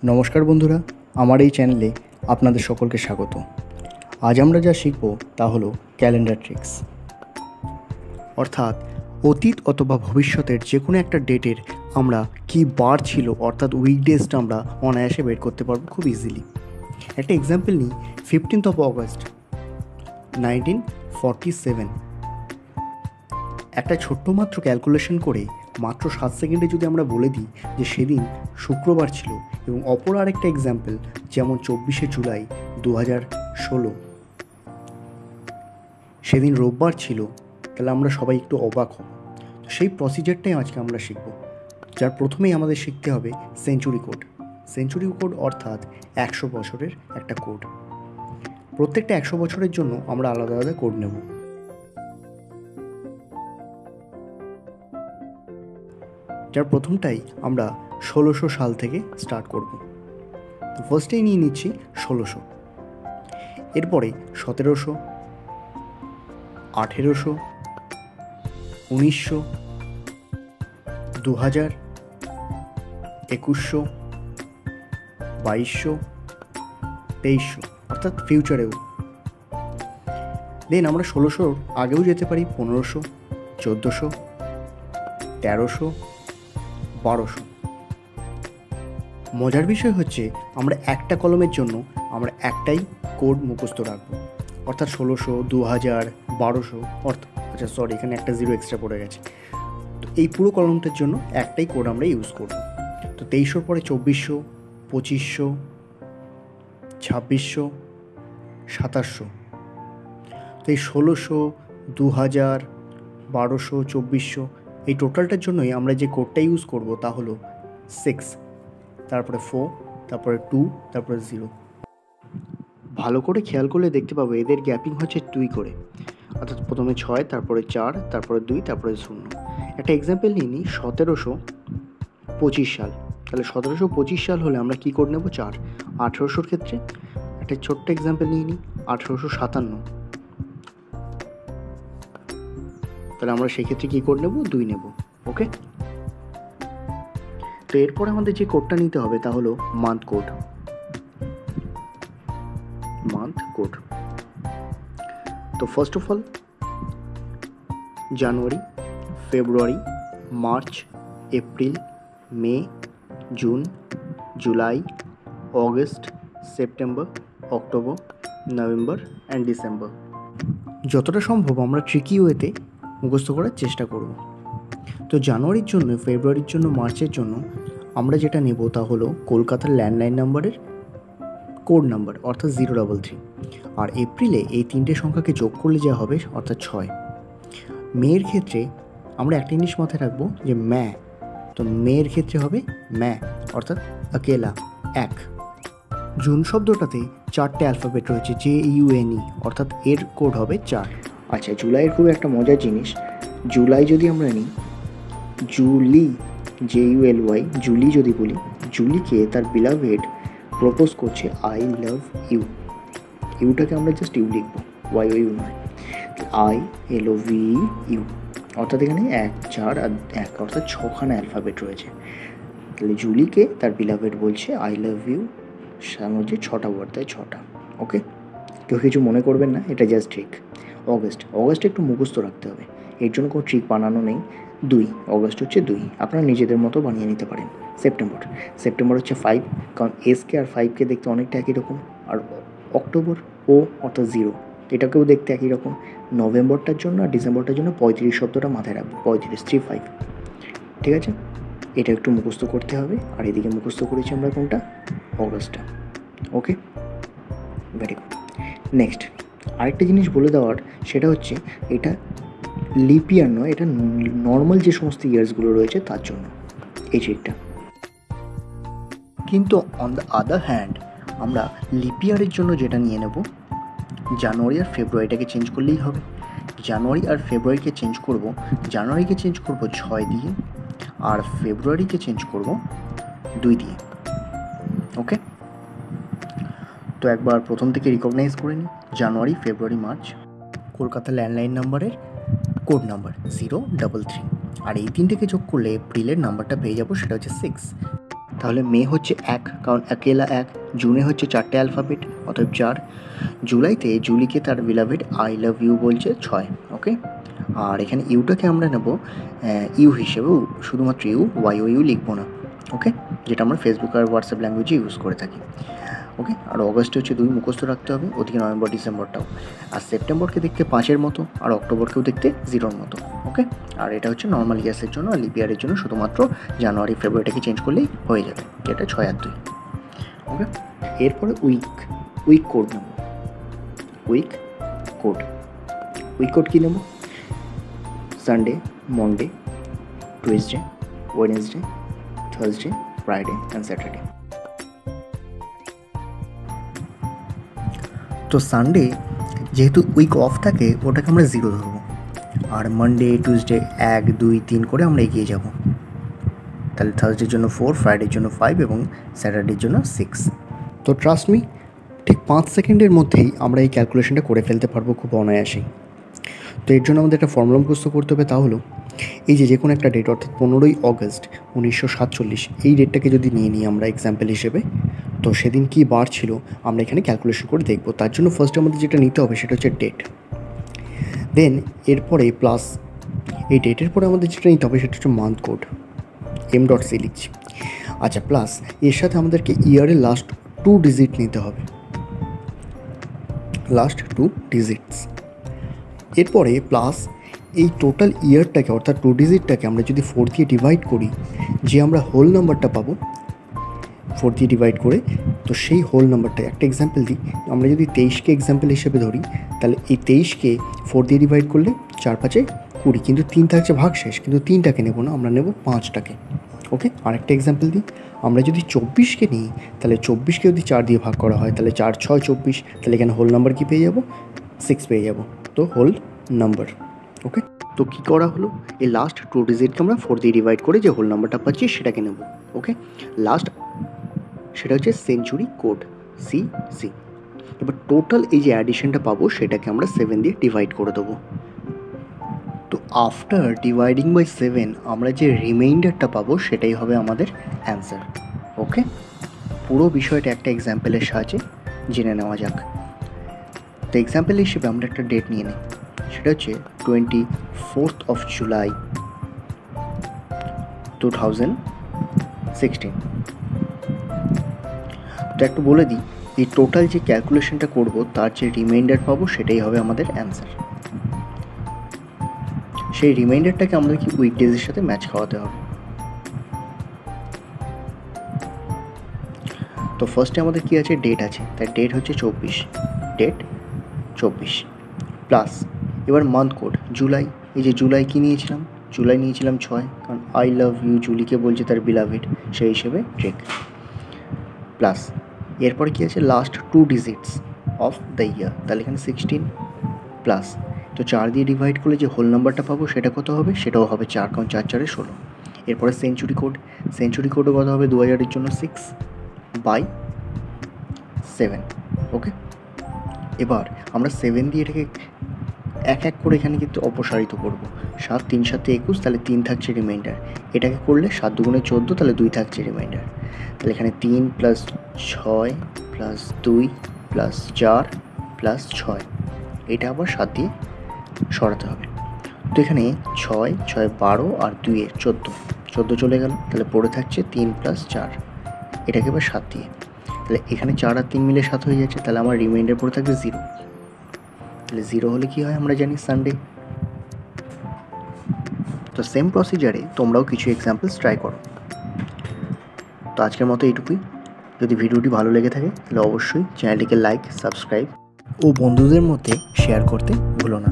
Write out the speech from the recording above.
নমস্কার বন্ধুরা, আমার এই চ্যানেলে আপনাদের সকলকে স্বাগত। আজ আমরা যা শিখব তা হলো ক্যালেন্ডার ট্রিক্স, অর্থাৎ অতীত অথবা ভবিষ্যতের যে কোনো একটা ডেটের আমরা কি বার ছিল অর্থাৎ উইকডেজটা আমরা অনায়াসে বের করতে পারবো খুব ইজিলি। একটা এক্সাম্পল নিই, 15th অগস্ট 1947। একটা ছোট্ট মাত্র ক্যালকুলেশন করে মাত্র 7 সেকেন্ডে যদি আমরা বলে দিই যে সেদিন শুক্রবার ছিল, এবং অপর আরেকটা এক্সাম্পল যেমন 24শে জুলাই 2016 সেদিন রোববার ছিল, তাহলে আমরা সবাই একটু অবাক হব। তো সেই প্রসিজারটাই আজকে আমরা শিখব, যার প্রথমেই আমাদের শিখতে হবে সেঞ্চুরি কোড। সেঞ্চুরি কোড অর্থাৎ 100 বছরের একটা কোড। প্রত্যেকটা 100 বছরের জন্য আমরা আলাদা আলাদা কোড নেব। যার প্রথমটাই আমরা 1600 সাল থেকে স্টার্ট করব। তো ফার্স্টেই নিয়ে নিচ্ছি 1600, এরপরে 1700, 1800, 1900, 2000, 2100, 2200, 2300 অর্থাৎ ফিউচারেও। দেন আমরা 1600 আগেও যেতে পারি, 1500, 1400, 1300, 1200। মজার বিষয় হচ্ছে আমরা একটা কলমের জন্য আমরা একটাই কোড মুখস্থ রাখবো, অর্থাৎ 1600, 2000, 1200 এখানে একটা জিরো এক্সট্রা পড়ে গেছে। তো এই পুরো কলমটার জন্য একটাই কোড আমরা ইউজ করব। তো 2300 পরে 2400, 2500, 2600, 2700। তো এই 1600, 2000, 1200, 2400 এই টোটালটার জন্যই আমরা যে কোডটা ইউজ করব তা হলো 6, তারপরে 4, তারপরে 2, তারপরে 0। ভালো করে খেয়াল করলে দেখতে পাবো এদের গ্যাপিং হচ্ছে 2 করে, অর্থাৎ প্রথমে 6, তারপরে 4, তারপরে 2, তারপরে 0। একটা এক্সাম্পল নিয়ে নিই, 1725 সাল। তাহলে 1725 সাল হলে আমরা কী কোড নেব? 4। 1800-র ক্ষেত্রে একটা ছোট্ট এক্সাম্পল নিয়ে নিই, 1857। তাহলে আমরা সেক্ষেত্রে কী কোড নেব? 2 নেব। ওকে, তো এরপরে আমাদের যে কোডটা নিতে হবে তা হলো মান্থ কোড। তো first of all January, February, March, April, May, June, July, August, September, October, November and December. যতটা সম্ভব আমরা ট্রিকি ওয়েতে মুখস্থ করার চেষ্টা করব। তো জানুয়ারির জন্য, ফেব্রুয়ারির জন্য, মার্চের জন্য আমরা যেটা নেব তা হলো কলকাতার ল্যান্ডলাইন নাম্বারের কোড নাম্বার, অর্থাৎ 033। আর এপ্রিলে এই 3টে সংখ্যাকে যোগ করলে যা হবে অর্থাৎ 6। মেয়ের ক্ষেত্রে আমরা একটা জিনিস মাথায় রাখবো যে ম্যা, তো মেয়ের ক্ষেত্রে হবে ম্যা অর্থাৎ আকেলা, 1। জুন শব্দটাতে 4টে অ্যালফাবেট রয়েছে, JUNE, অর্থাৎ এর কোড হবে 4। আচ্ছা, জুলাইয়ের খুব একটা মজার জিনিস, জুলাই যদি আমরা নিই, জুলি, JULY, জুলি যদি বলি, জুলিকে তার বিলাভেড প্রপোজ করছে আই লাভ ইউ। ইউটাকে আমরা জাস্ট ইউ লিখবো, YOU নয়। ILOVEU, অর্থাৎ এখানে 1, 4 আর 1 অর্থাৎ 6খানা অ্যালফাবেট রয়েছে। তাহলে জুলিকে তার বিলাভেড বলছে আই লাভ ইউ, সামনে হচ্ছে 6টা ওয়ার্ড, তাই 6টা। ওকে, কেউ কিছু মনে করবেন না, এটা জাস্ট ট্রিক। অগস্ট একটু মুখস্থ রাখতে হবে, এর জন্য কোনো ট্রিক বানানো নেই। 2, অগস্ট হচ্ছে 2, আপনারা নিজেদের মতো বানিয়ে নিতে পারেন। সেপ্টেম্বর হচ্ছে 5, কারণ এসকে আর 5কে দেখতে অনেকটা একই রকম। আর অক্টোবর O অর্থাৎ 0, এটাকেও দেখতে একই রকম। নভেম্বরটার জন্য আর ডিসেম্বরটার জন্য 35 শব্দটা মাথায় রাখবো, 35, 35। ঠিক আছে, এটা একটু মুখস্থ করতে হবে। আর এদিকে মুখস্থ করেছি আমরা কোনটা? অগস্টটা। ওকে, ভেরি গুড। নেক্সট আরেকটা জিনিস বলে দেওয়ার, সেটা হচ্ছে এটা লিপ ইয়ার নয়, এটা নর্মাল যে সমস্ত ইয়ার্সগুলো রয়েছে তার জন্য এই ট্রিকটা। কিন্তু অন দ্য আদার হ্যান্ড আমরা লিপ ইয়ারের জন্য যেটা নিয়ে নেব, জানুয়ারি আর ফেব্রুয়ারিটাকে চেঞ্জ করলেই হবে। জানুয়ারি আর ফেব্রুয়ারিকে চেঞ্জ করব, জানুয়ারিকে চেঞ্জ করব 6 দিয়ে, আর ফেব্রুয়ারিকে চেঞ্জ করব 2 দিয়ে। ওকে, তো একবার প্রথম থেকে রিকগনাইজ করে নিই, জানুয়ারি, ফেব্রুয়ারি, মার্চ, কলকাতা ল্যান্ডলাইন নাম্বারের কোড নাম্বার 033। আর এই 3টেকে যোগ করলে এপ্রিলের নাম্বারটা পেয়ে যাবো, সেটা হচ্ছে 6। তাহলে মে হচ্ছে 1, কারণ একেলা 1, জুনে হচ্ছে 4টে অ্যালফাবেট, অতএব 4, জুলাইতে জুলিকে তার বিলাভেড আই লাভ ইউ বলছে 6, ওকে। আর এখানে ইউটাকে আমরা নেব ইউ হিসেবেও, শুধুমাত্র ইউ, ইউ লিখবো না, ওকে, যেটা আমরা ফেসবুক আর হোয়াটসঅ্যাপ ল্যাঙ্গুয়েজে ইউজ করে থাকি, ওকে। আর অগস্টে হচ্ছে 2 মুখস্থ রাখতে হবে, ওদিকে নভেম্বর ডিসেম্বরটাও। আর সেপ্টেম্বরকে দেখতে 5-এর মতো, আর অক্টোবরকেও দেখতে 0-র মতো, ওকে। আর এটা হচ্ছে নর্মাল ইয়ার্সের জন্য, আর লিপ ইয়ারের জন্য শুধুমাত্র জানুয়ারি ফেব্রুয়ারিটাকে চেঞ্জ করলেই হয়ে যাবে, যেটা 6 আর 2, ওকে। এরপরে উইক কোড নেব। উইক কোড কী নেব? Sunday, Monday, Tuesday, Wednesday, Thursday, Friday and Saturday. তো সানডে যেহেতু উইক অফ থাকে, ওটাকে আমরা 0 ধরবো, আর মানডে, টিউসডে 1, 2, 3 করে আমরা এগিয়ে যাব। তাহলে থার্সডের জন্য 4, ফ্রাইডের জন্য 5 এবং স্যাটারডের জন্য 6। তো ট্রাস্ট মি, ঠিক 5 সেকেন্ডের মধ্যেই আমরা এই ক্যালকুলেশনটা করে ফেলতে পারবো খুব অনায়াসেই। তো এর জন্য আমাদের একটা ফর্মুলা মুখস্থ করতে হবে, তা হলো এই যে কোনো একটা ডেট, অর্থাৎ 15ই অগস্ট 1947, এই ডেটটাকে যদি নিয়ে নিই আমরা এক্সাম্পল হিসেবে, তো সেদিন কী বার ছিল আমরা এখানে ক্যালকুলেশন করে দেখব। তার জন্য ফার্স্ট আমাদের যেটা নিতে হবে সেটা হচ্ছে ডেট, দেন এরপরে প্লাস এই ডেটের পরে আমাদের যেটা নিতে হবে সেটা হচ্ছে মান্থ কোড, m.c লিখছি, আচ্ছা, প্লাস এর সাথে আমাদেরকে ইয়ারের লাস্ট 2 ডিজিট নিতে হবে, লাস্ট 2 ডিজিটস। এরপরে প্লাস এই টোটাল ইয়ারটাকে, অর্থাৎ 2 ডিজিটটাকে আমরা যদি 4 দিয়ে ডিভাইড করি, যে আমরা হোল নাম্বারটা পাবো 4 দিয়ে ডিভাইড করে, তো সেই হোল নাম্বারটা, একটা এক্সাম্পল দিই, আমরা যদি 23কে এক্সাম্পল হিসেবে ধরি, তাহলে এই 23কে 4 দিয়ে ডিভাইড করলে 4 5 20, কিন্তু 3 থাকছে ভাগশেষ, কিন্তু 3টাকে নেব না, আমরা নেব 5টাকে, ওকে। আরেকটা এক্সাম্পল দিই, আমরা যদি 24কে নিই, তাহলে 24কে যদি 4 দিয়ে ভাগ করা হয়, তাহলে 4 6 24, তাহলে এখানে হোল নাম্বার কী পেয়ে যাব? 6 পেয়ে যাব, তো হোল নাম্বার, ওকে। তো কী করা হলো, এই লাস্ট 2 ডিজিটকে আমরা 4 দিয়ে ডিভাইড করে যে হোল নাম্বারটা পাচ্ছি সেটাকে নেব, ওকে। লাস্ট সেটা হচ্ছে সেঞ্চুরি কোড, CC। এবার টোটাল এই যে অ্যাডিশনটা পাবো সেটাকে আমরা 7 দিয়ে ডিভাইড করে দেবো। তো আফটার ডিভাইডিং বাই 7 আমরা যে রিমাইন্ডারটা পাবো সেটাই হবে আমাদের অ্যান্সার, ওকে। পুরো বিষয়টা একটা এক্সাম্পলের সাহায্যে জেনে নেওয়া যাক। তো এক্সাম্পল হিসেবে আমরা একটা ডেট নিয়ে নিই, সেটা হচ্ছে 24 জুলাই 2016। তো একটু বলে দিই, এই টোটাল যে ক্যালকুলেশনটা করব তার যে রিমাইন্ডার পাবো সেটাই হবে আমাদের অ্যান্সার। সেই রিমাইন্ডারটাকে আমাদেরকে উইকডেজের সাথে ম্যাচ খাওয়াতে হবে। তো ফার্স্টে আমাদের কী আছে, ডেট আছে, তাই ডেট হচ্ছে 24, ডেট 24 প্লাস এবার মান্থ কোড জুলাই, এই যে জুলাই কী নিয়েছিলাম, জুলাই নিয়েছিলাম 6, কারণ আই লাভ ইউ জুলিকে বলছে তার বিলাভেড, সেই হিসেবে চেক, প্লাস এরপরে কী আছে, last 2 digits of the year, তাহলে এখানে 16 প্লাস, তো 4 দিয়ে ডিভাইড করলে যে হোল নাম্বারটা পাবো সেটা কত হবে, সেটাও হবে 4, কারণ 4 4 16। এরপরে সেঞ্চুরি কোডও কত হবে, 2000-এর জন্য 6/7, ওকে। এবার আমরা 7 দিয়ে এটাকে এক এক করে এখানে কিন্তু অপসারিত করবো, 7 3 7 21, তাহলে 3 থাকছে রিমাইন্ডার, এটাকে করলে 7 2 14, তাহলে 2 থাকছে রিমাইন্ডার, তাহলে এখানে 3 + 6 + 2 + 4 + 6, এটা আবার 7 দিয়ে সরাতে হবে। তো এখানে 6 6 12 আর 2 14 চলে গেল, তাহলে পড়ে থাকছে 3 + 4, এটাকে এবার 7 দিয়ে, তাহলে এখানে 4 আর 3 মিলে 7 হয়ে যাচ্ছে, তাহলে আমার রিমাইন্ডার পড়ে থাকবে 0, তাহলে 0 হলে কী হয় আমরা জানি, সানডে। তো সেম প্রসিজারে তোমরাও কিছু এক্সাম্পলস ট্রাই করো। তো আজকের মতো এইটুকুই। যদি ভিডিওটি ভালো লেগে থাকে তাহলে অবশ্যই চ্যানেলটিকে লাইক, সাবস্ক্রাইব ও বন্ধুদের মধ্যে শেয়ার করতে ভুলো না।